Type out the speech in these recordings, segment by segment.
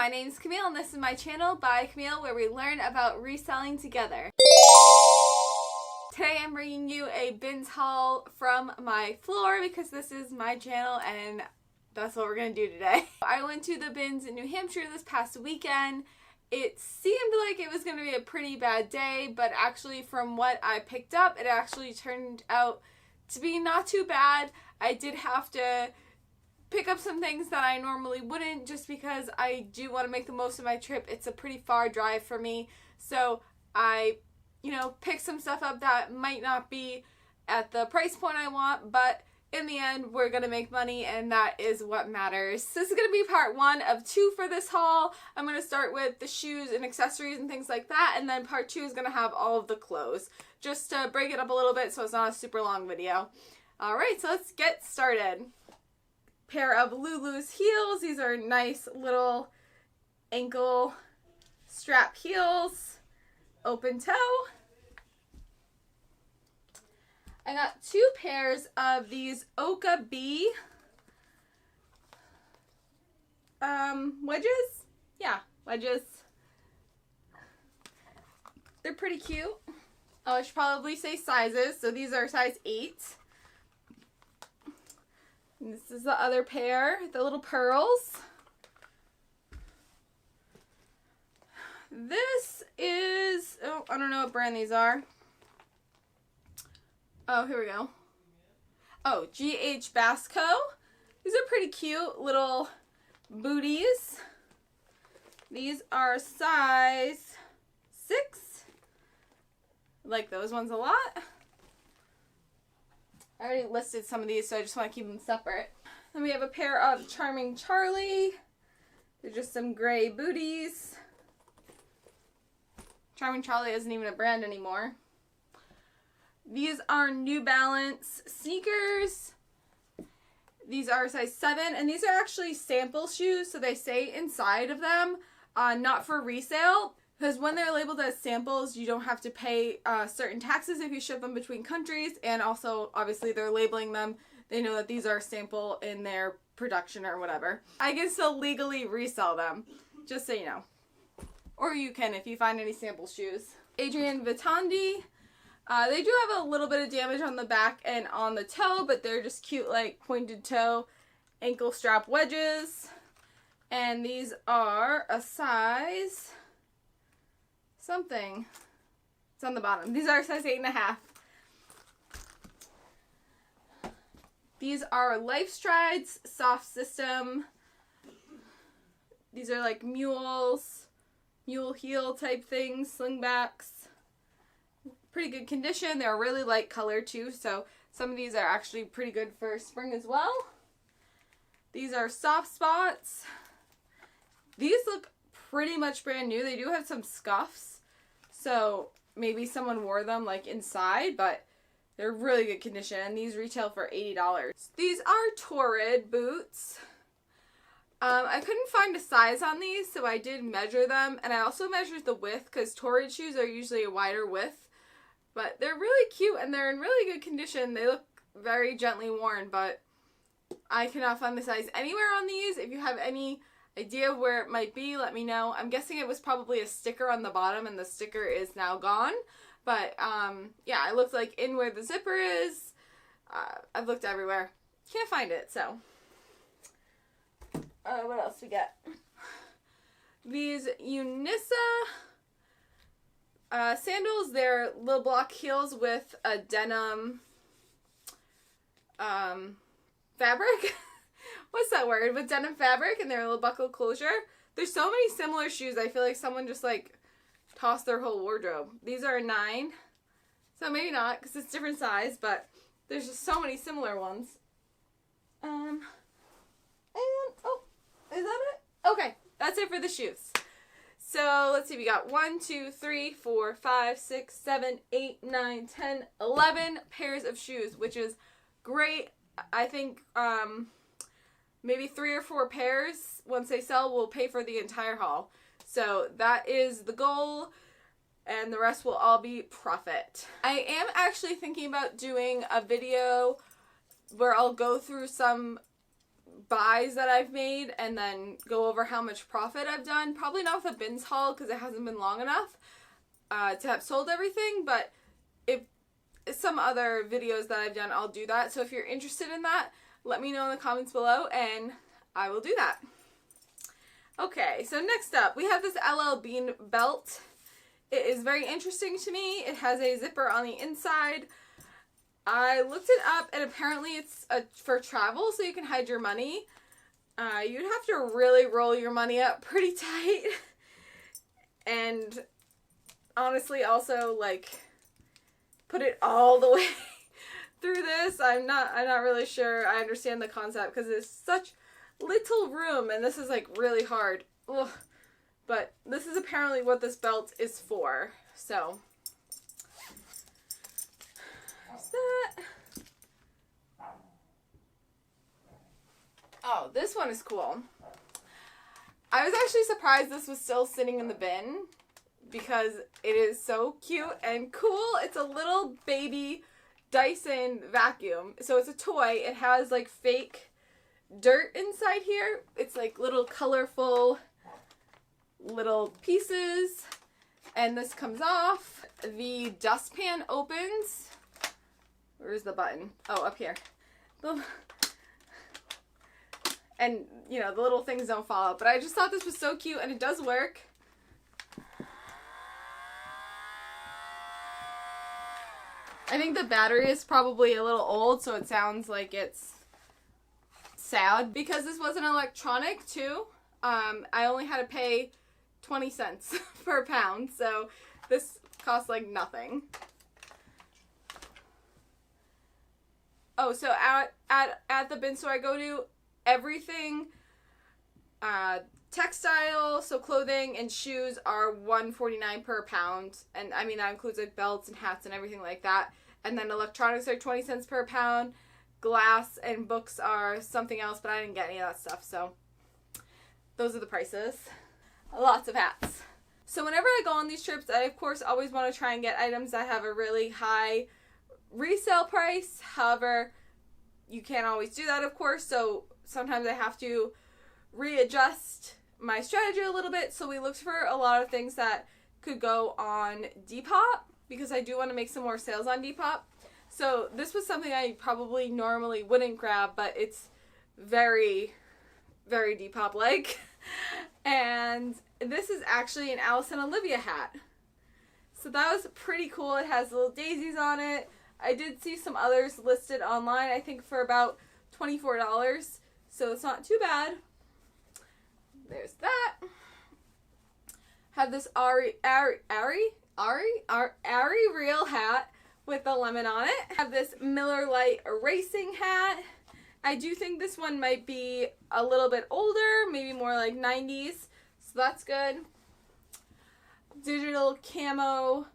my name's Camille and this is my channel by Camille where we learn about reselling together. Today I'm bringing you a bins haul from my floor because this is my channel and that's what we're going to do today. I went to the bins in New Hampshire this past weekend. It seemed like it was going to be a pretty bad day, but actually from what I picked up, it actually turned out to be not too bad. I did have to pick up some things that I normally wouldn't just because I do want to make the most of my trip. It's a pretty far drive for me, so I, picked some stuff up that might not be at the price point I want, but in the end, we're going to make money, and that is what matters. So this is going to be part 1 of 2 for this haul. I'm going to start with the shoes and accessories and things like that, and then part 2 is going to have all of the clothes, just to break it up a little bit so it's not a super long video. Alright, so let's get started. Pair of Lulu's heels. These are nice little ankle strap heels. Open toe. I got 2 pairs of these Oka B wedges. Yeah, wedges. They're pretty cute. Oh, I should probably say sizes. So these are size 8. And this is the other pair, the little pearls. This is, I don't know what brand these are. Oh, here we go. Oh, GH Basco. These are pretty cute little booties. These are size 6. I like those ones a lot. I already listed some of these, so I just want to keep them separate. Then we have a pair of Charming Charlie. They're just some gray booties. Charming Charlie isn't even a brand anymore. These are New Balance sneakers. These are size 7, and these are actually sample shoes, so they say inside of them, not for resale. Because when they're labeled as samples, you don't have to pay certain taxes if you ship them between countries. And also, obviously, they're labeling them. They know that these are sample in their production or whatever. I can still legally resell them, just so you know. Or you can if you find any sample shoes. Adrian Vitandi. They do have a little bit of damage on the back and on the toe, but they're just cute, like, pointed toe ankle strap wedges. And these are a size something. It's on the bottom. These are size 8.5. These are Life Strides soft system. These are like mule heel type things, slingbacks. Pretty good condition. They're really light color too, so some of these are actually pretty good for spring as well. These are soft spots. These look pretty much brand new. They do have some scuffs. So maybe someone wore them like inside, but they're really good condition. And these retail for $80. These are Torrid Boots. I couldn't find a size on these, so I did measure them. And I also measured the width because Torrid shoes are usually a wider width. But they're really cute and they're in really good condition. They look very gently worn, but I cannot find the size anywhere on these. If you have any idea where it might be, let me know. I'm guessing it was probably a sticker on the bottom and the sticker is now gone. But yeah, I looked like in where the zipper is. I've looked everywhere. Can't find it, so. What else we got? These Unisa sandals. They're little block heels with a denim fabric. What's that word? With denim fabric, and they're a little buckle closure. There's so many similar shoes. I feel like someone just like tossed their whole wardrobe. These are a 9. So maybe not because it's different size, but there's just so many similar ones. And oh, is that it? Okay, that's it for the shoes. So let's see, we got 1, 2, 3, 4, 5, 6, 7, 8, 9, 10, 11 pairs of shoes, which is great. I think maybe 3 or 4 pairs, once they sell, will pay for the entire haul. So that is the goal, and the rest will all be profit. I am actually thinking about doing a video where I'll go through some buys that I've made and then go over how much profit I've done. Probably not with a bins haul because it hasn't been long enough to have sold everything, but if some other videos that I've done, I'll do that. So if you're interested in that, let me know in the comments below and I will do that. Okay, so next up, we have this LL Bean belt. It is very interesting to me. It has a zipper on the inside. I looked it up and apparently it's for travel, so you can hide your money. You'd have to really roll your money up pretty tight. And honestly also like put it all the way through this. I'm not really sure I understand the concept because it's such little room and this is like really hard. Ugh. But this is apparently what this belt is for. So there's that. Oh, this one is cool. I was actually surprised this was still sitting in the bin because it is so cute and cool. It's a little baby Dyson vacuum. So it's a toy. It has like fake dirt inside here. It's like little colorful little pieces. And this comes off. The dustpan opens. Where's the button? Oh, up here. And, you know, the little things don't fall out. But I just thought this was so cute and it does work. I think the battery is probably a little old, so it sounds like it's sad. Because this was an electronic, too, I only had to pay 20 cents per pound, so this costs like nothing. Oh, so at the bin store I go to, everything, textile, so clothing and shoes are $1.49 per pound, and I mean that includes like belts and hats and everything like that. And then electronics are 20 cents per pound. Glass and books are something else, but I didn't get any of that stuff, so those are the prices. Lots of hats. So whenever I go on these trips, I of course always want to try and get items that have a really high resale price. However, you can't always do that, of course, so sometimes I have to readjust my strategy a little bit. So we looked for a lot of things that could go on Depop because I do want to make some more sales on Depop. So this was something I probably normally wouldn't grab, but it's very, very Depop-like. And this is actually an Alice and Olivia hat. So that was pretty cool. It has little daisies on it. I did see some others listed online, I think for about $24. So it's not too bad. There's that. Have this Ari Real hat with a lemon on it. Have this Miller Lite racing hat. I do think this one might be a little bit older, maybe more like 90s. So that's good. Digital camo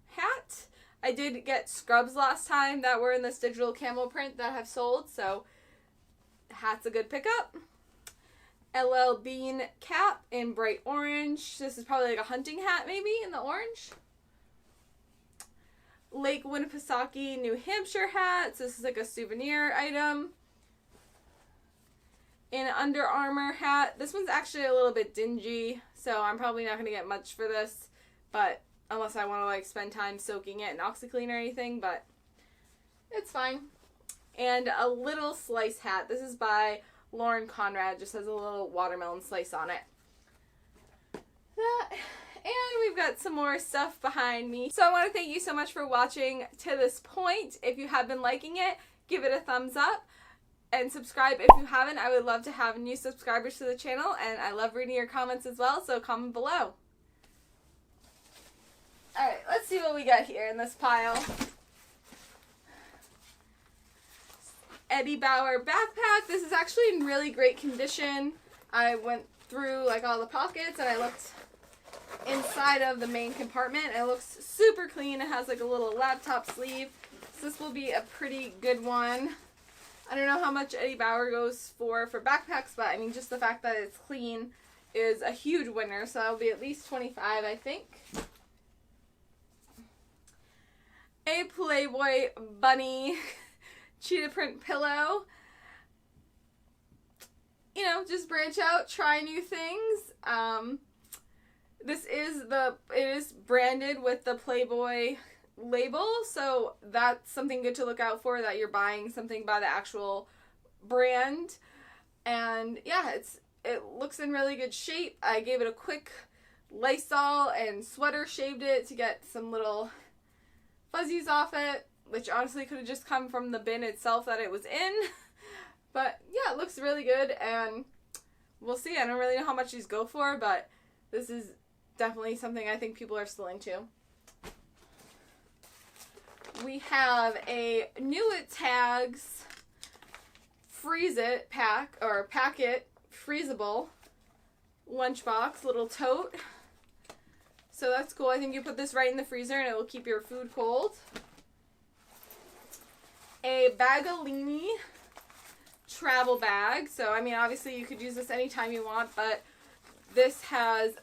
hat. I did get scrubs last time that were in this digital camo print that have sold, so hat's a good pickup. LL Bean cap in bright orange. This is probably like a hunting hat maybe in the orange. Lake Winnipesaukee, New Hampshire hat. So this is like a souvenir item. An Under Armour hat. This one's actually a little bit dingy, so I'm probably not going to get much for this, but unless I want to like spend time soaking it in OxyClean or anything, but it's fine. And a little slice hat. This is by Lauren Conrad. Just has a little watermelon slice on it. That, and we've got some more stuff behind me. So I want to thank you so much for watching to this point. If you have been liking it, give it a thumbs up. And subscribe if you haven't. I would love to have new subscribers to the channel, and I love reading your comments as well, so comment below. Alright, let's see what we got here in this pile. Eddie Bauer backpack. This is actually in really great condition. I went through like all the pockets and I looked inside of the main compartment. It looks super clean. It has like a little laptop sleeve. So this will be a pretty good one. I don't know how much Eddie Bauer goes for backpacks, but I mean just the fact that it's clean is a huge winner. So that'll be at least $25, I think. A Playboy bunny cheetah print pillow. you know, just branch out, try new things. It is branded with the Playboy label, so that's something good to look out for, that you're buying something by the actual brand. And yeah, it looks in really good shape. I gave it a quick Lysol and sweater shaved it to get some little fuzzies off it, which honestly could have just come from the bin itself that it was in. But yeah, it looks really good, and we'll see. I don't really know how much these go for, but this is definitely something I think people are still into. We have a new at Tags Freeze It packet freezable lunchbox, little tote. So that's cool. I think you put this right in the freezer and it will keep your food cold. A Bagalini travel bag. So, I mean, obviously you could use this anytime you want, but this has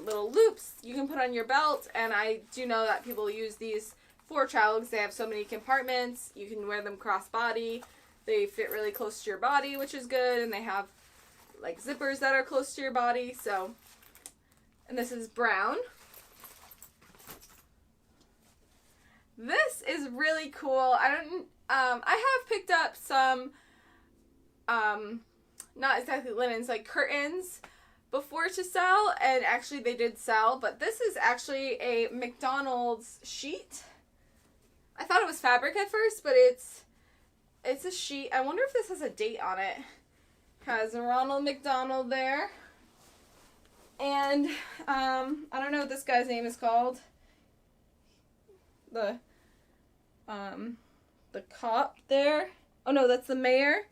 little loops you can put on your belt, and I do know that people use these for travel because they have so many compartments. You can wear them cross-body. They fit really close to your body, which is good, and they have like zippers that are close to your body. So, and this is brown. This is really cool. I have picked up some not exactly linens, like curtains before to sell, and actually they did sell, but this is actually a McDonald's sheet. I thought it was fabric at first, but it's a sheet. I wonder if this has a date on it. Has Ronald McDonald there. And I don't know what this guy's name is called. The cop there. Oh no, that's the mayor.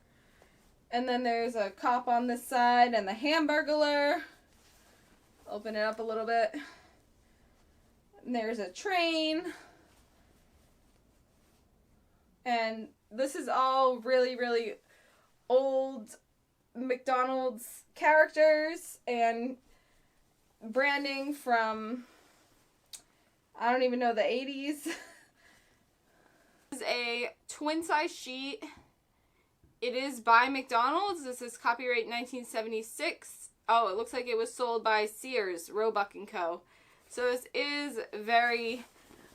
And then there's a cop on this side and the Hamburglar. Open it up a little bit. And there's a train. And this is all really, really old McDonald's characters and branding from, I don't even know, the 80s. This is a twin size sheet. It is by McDonald's. This is copyright 1976. Oh, it looks like it was sold by Sears, Roebuck & Co. So this is very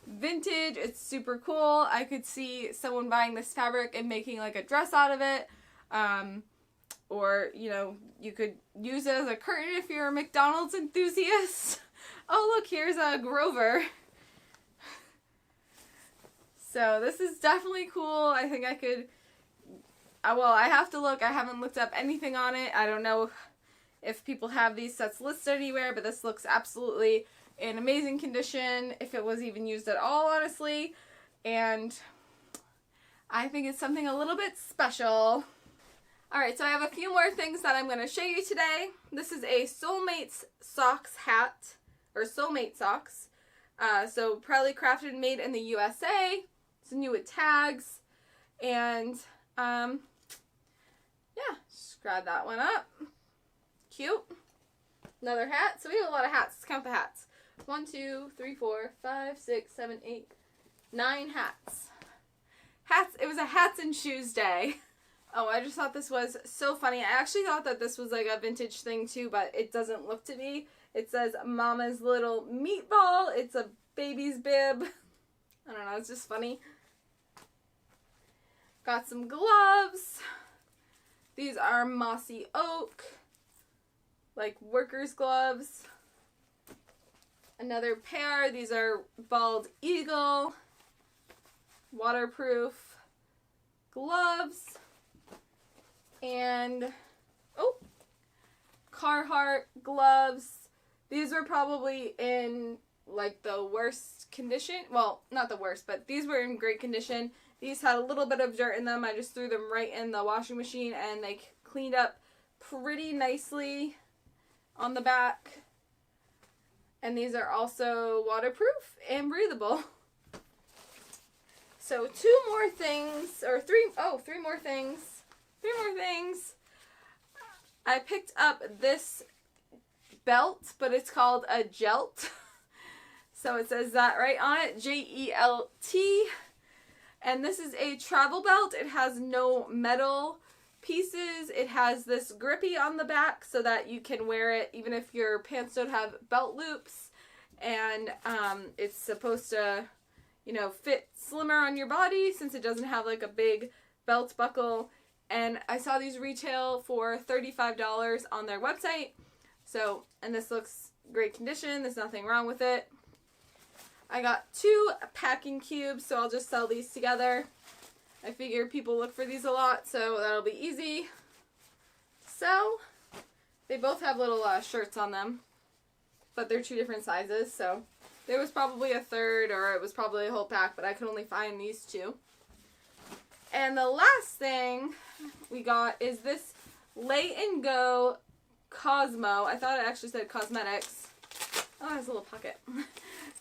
vintage. It's super cool. I could see someone buying this fabric and making like a dress out of it. Or, you know, you could use it as a curtain if you're a McDonald's enthusiast. Oh, look, here's a Grover. So this is definitely cool. I think I could... well, I have to look. I haven't looked up anything on it. I don't know if people have these sets listed anywhere, but this looks absolutely in amazing condition, if it was even used at all, honestly. And I think it's something a little bit special. Alright, so I have a few more things that I'm going to show you today. This is a Soulmates socks hat, or Soulmate socks. So proudly crafted and made in the USA. It's new with tags. And, yeah, just grab that one up. Cute. Another hat. So we have a lot of hats. Let's count the hats. 1, 2, 3, 4, 5, 6, 7, 8, 9 hats. Hats. It was a hats and shoes day. Oh, I just thought this was so funny. I actually thought that this was like a vintage thing too, but it doesn't look to be. It says Mama's Little Meatball. It's a baby's bib. I don't know. It's just funny. Got some gloves. These are mossy oak, like workers' gloves. Another pair. These are bald eagle, waterproof gloves. And, oh, Carhartt gloves. These were probably in, like, the worst condition. Well, not the worst, but these were in great condition. These had a little bit of dirt in them. I just threw them right in the washing machine, and they cleaned up pretty nicely on the back. And these are also waterproof and breathable. So three more things. I picked up this belt, but it's called a Jelt. So it says that right on it, J-E-L-T. And this is a travel belt. It has no metal pieces. It has this grippy on the back so that you can wear it even if your pants don't have belt loops, and it's supposed to, you know, fit slimmer on your body since it doesn't have like a big belt buckle. And I saw these retail for $35 on their website. So, and this looks great condition. There's nothing wrong with it. I got 2 packing cubes, so I'll just sell these together. I figure people look for these a lot, so that'll be easy to sell. They both have little shirts on them, but they're 2 different sizes, so there was probably a third, or it was probably a whole pack, but I could only find these 2. And the last thing we got is this Lay and Go Cosmo. I thought it actually said cosmetics. Oh, it has a little pocket.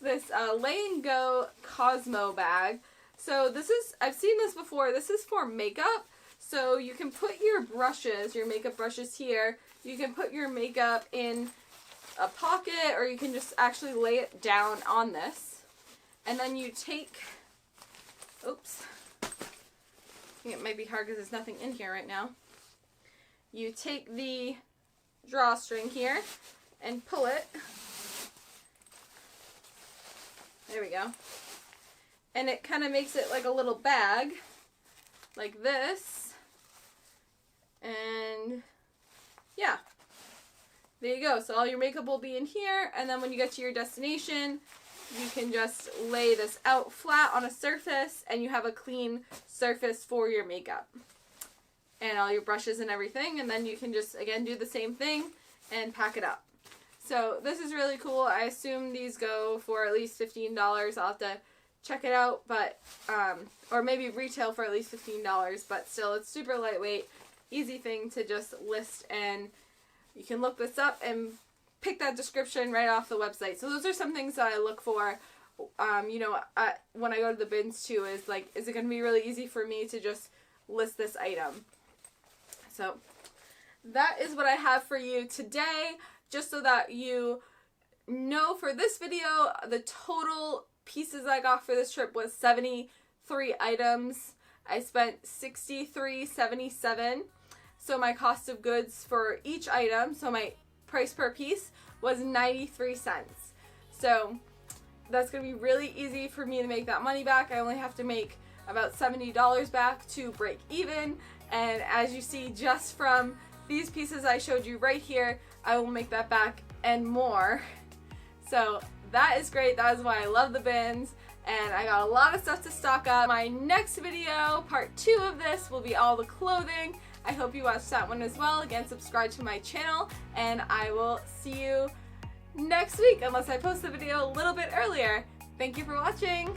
This Lay and Go Cosmo bag. So this is, I've seen this before. This is for makeup. So you can put your brushes, your makeup brushes here. You can put your makeup in a pocket, or you can just actually lay it down on this. And then you take, oops. I think it might be hard because there's nothing in here right now. You take the drawstring here and pull it. There we go. And it kind of makes it like a little bag, like this. And yeah, there you go. So all your makeup will be in here, and then when you get to your destination, you can just lay this out flat on a surface, and you have a clean surface for your makeup. And all your brushes and everything, and then you can just, again, do the same thing and pack it up. So this is really cool. I assume these go for at least $15. I'll have to check it out, but or maybe retail for at least $15, but still, it's super lightweight, easy thing to just list, and you can look this up and pick that description right off the website. So those are some things that I look for, you know, when I go to the bins too, is like, is it going to be really easy for me to just list this item? So that is what I have for you today, just so that you know, for this video, the total pieces I got for this trip was 73 items. I spent $63.77. So my cost of goods for each item, so my price per piece, was 93 cents. So that's going to be really easy for me to make that money back. I only have to make about $70 back to break even. And as you see, just from these pieces I showed you right here, I will make that back and more. So that is great. That is why I love the bins. And I got a lot of stuff to stock up. My next video, part 2 of this, will be all the clothing. I hope you watch that one as well. Again, subscribe to my channel, and I will see you next week, unless I post the video a little bit earlier. Thank you for watching.